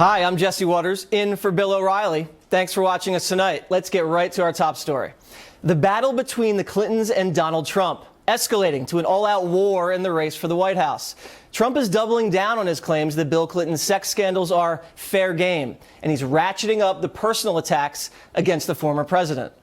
Hi, I'm Jesse Waters, in for Bill O'Reilly. Thanks for watching us tonight. Let's get right to our top story. The battle between the Clintons and Donald Trump, escalating to an all-out war in the race for the White House. Trump is doubling down on his claims that Bill Clinton's sex scandals are fair game, and he's ratcheting up the personal attacks against the former president.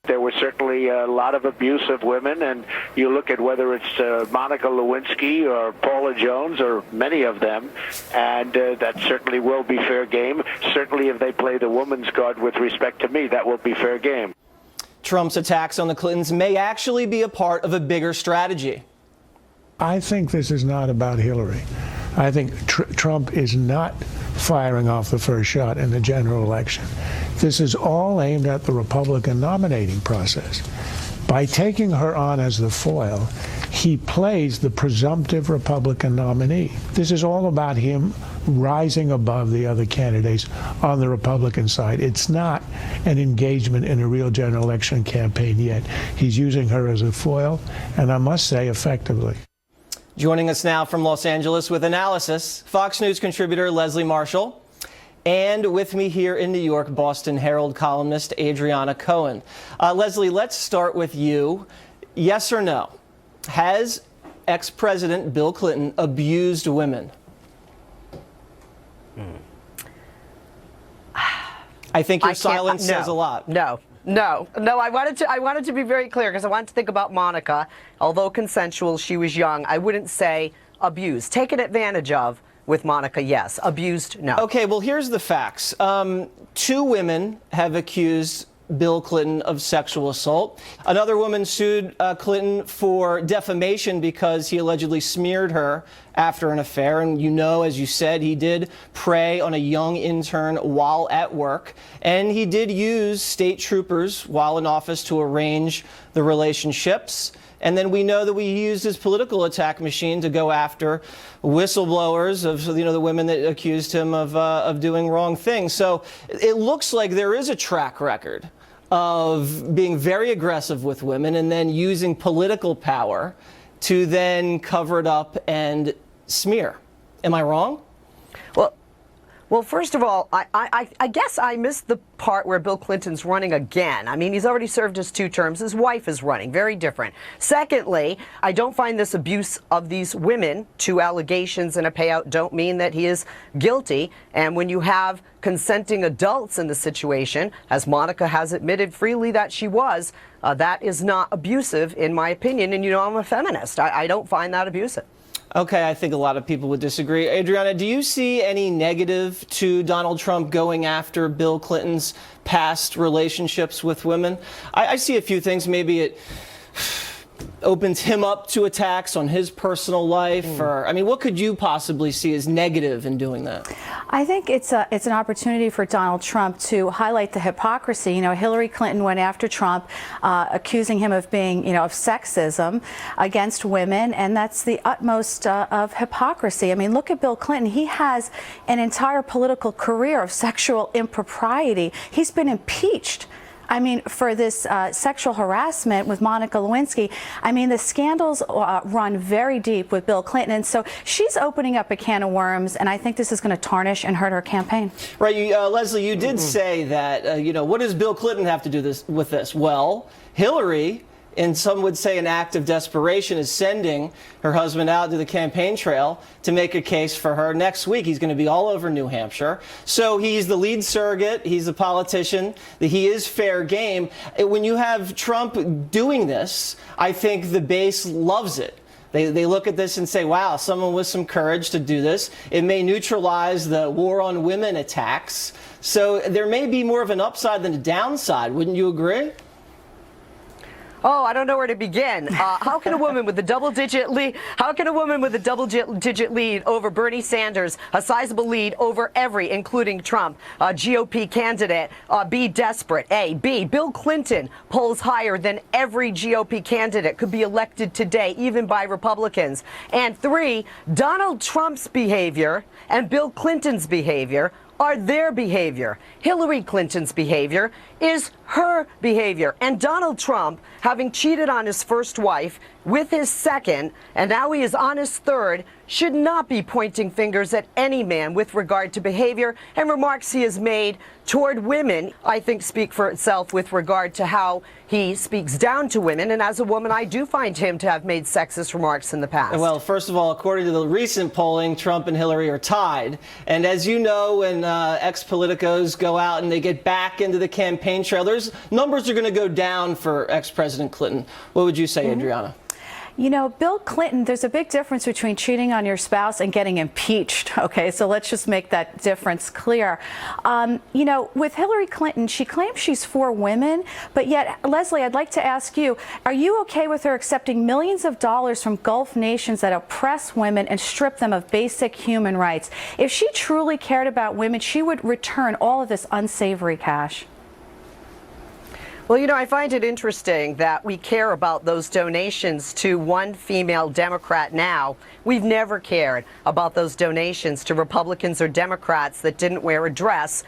There was certainly a lot of abuse of women, and you look at whether it's Monica Lewinsky or Paula Jones or many of them, and that certainly will be fair game. Certainly if they play the woman's card with respect to me, that will be fair game. Trump's attacks on the Clintons may actually be a part of a bigger strategy. I think this is not about Hillary. I think Trump is not firing off the first shot in the general election. This is all aimed at the Republican nominating process. By taking her on as the foil, he plays the presumptive Republican nominee. This is all about him rising above the other candidates on the Republican side. It's not an engagement in a real general election campaign yet. He's using her as a foil, and I must say, effectively. Joining us now from Los Angeles with analysis, Fox News contributor Leslie Marshall. And with me here in New York, Boston Herald columnist Adriana Cohen. Leslie, let's start with you. Yes or no? Has ex-President Bill Clinton abused women? I think your silence says a lot. No, I wanted to be very clear because I wanted to think about Monica. Although consensual, she was young. I wouldn't say abused. Taken advantage of with Monica, yes. Abused, no. Okay, well, here's the facts. 2 women have accused Bill Clinton of sexual assault. Another woman sued Clinton for defamation because he allegedly smeared her after an affair. And you know, as you said, he did prey on a young intern while at work. And he did use state troopers while in office to arrange the relationships. And then we know that he used his political attack machine to go after whistleblowers of, the women that accused him of doing wrong things. So it looks like there is a track record of being very aggressive with women and then using political power to then cover it up and smear. Am I wrong? Well, first of all, I guess I missed the part where Bill Clinton's running again. I mean, he's already served his 2 terms. His wife is running. Very different. Secondly, I don't find this abuse of these women, 2 allegations and a payout, don't mean that he is guilty. And when you have consenting adults in the situation, as Monica has admitted freely that she was, that is not abusive, in my opinion. And I'm a feminist. I don't find that abusive. Okay, I think a lot of people would disagree. Adriana, do you see any negative to Donald Trump going after Bill Clinton's past relationships with women? I see a few things. Maybe it opens him up to attacks on his personal life, or what could you possibly see as negative in doing that? I think it's an opportunity for Donald Trump to highlight the hypocrisy. Hillary Clinton went after Trump, accusing him of being, of sexism against women, and that's the utmost of hypocrisy. Look at Bill Clinton. He has an entire political career of sexual impropriety. He's been impeached for this sexual harassment with Monica Lewinsky. The scandals run very deep with Bill Clinton, and so she's opening up a can of worms, and I think this is going to tarnish and hurt her campaign. Right, Leslie, you did say that, what does Bill Clinton have to do with this? Well, Hillary, and some would say an act of desperation, is sending her husband out to the campaign trail to make a case for her. Next week, he's going to be all over New Hampshire. So he's the lead surrogate. He's a politician. He is fair game. When you have Trump doing this, I think the base loves it. They look at this and say, wow, someone with some courage to do this. It may neutralize the war on women attacks. So there may be more of an upside than a downside. Wouldn't you agree? Oh, I don't know where to begin. How can a woman with a double-digit lead? How can a woman with a double-digit lead over Bernie Sanders, a sizable lead over every, including Trump, GOP candidate, be desperate? A. B. Bill Clinton polls higher than every GOP candidate could be elected today, even by Republicans. And 3. Donald Trump's behavior and Bill Clinton's behavior are their behavior. Hillary Clinton's behavior is her behavior. And Donald Trump, having cheated on his first wife with his second, and now he is on his third, should not be pointing fingers at any man with regard to behavior, and remarks he has made toward women, I think, speak for itself with regard to how he speaks down to women. And as a woman, I do find him to have made sexist remarks in the past. Well, first of all, according to the recent polling, Trump and Hillary are tied. And as you know, when ex-politicos go out and they get back into the campaign trail, numbers are going to go down for ex-President Clinton. What would you say, Adriana? You know, Bill Clinton, there's a big difference between cheating on your spouse and getting impeached, okay? So let's just make that difference clear. You know, with Hillary Clinton, she claims she's for women, but yet, Leslie, I'd like to ask you, are you okay with her accepting millions of dollars from Gulf nations that oppress women and strip them of basic human rights? If she truly cared about women, she would return all of this unsavory cash. Well, you know, I find it interesting that we care about those donations to one female Democrat now. We've never cared about those donations to Republicans or Democrats that didn't wear a dress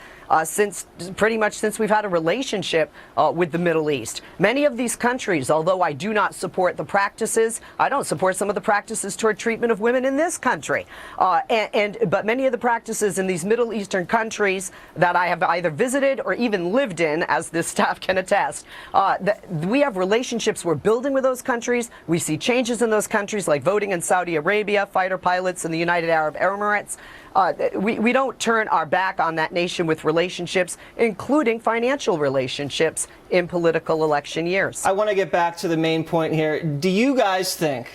pretty much since we've had a relationship with the Middle East. Many of these countries, although I do not support the practices, I don't support some of the practices toward treatment of women in this country. But many of the practices in these Middle Eastern countries that I have either visited or even lived in, as this staff can attest, we have relationships we're building with those countries. We see changes in those countries, like voting in Saudi Arabia, fighter pilots in the United Arab Emirates. We don't turn our back on that nation with relationships, including financial relationships, in political election years. I want to get back to the main point here. Do you guys think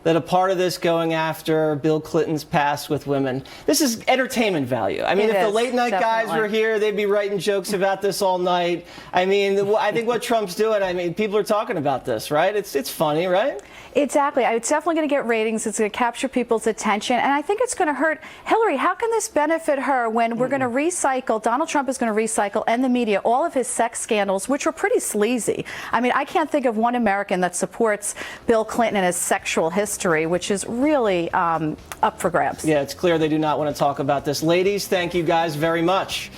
that a part of this going after Bill Clinton's past with women, this is entertainment value? I mean, if the late night guys were here, they'd be writing jokes about this all night. I mean, I think what Trump's doing, I mean, people are talking about this, right? It's funny, right? Exactly. It's definitely going to get ratings. It's going to capture people's attention. And I think it's going to hurt Hillary. How can this benefit her when we're going to recycle, Donald Trump is going to recycle, and the media, all of his sex scandals, which were pretty sleazy. I mean, I can't think of one American that supports Bill Clinton and his sexual history, which is really up for grabs. Yeah, it's clear they do not want to talk about this. Ladies, thank you guys very much.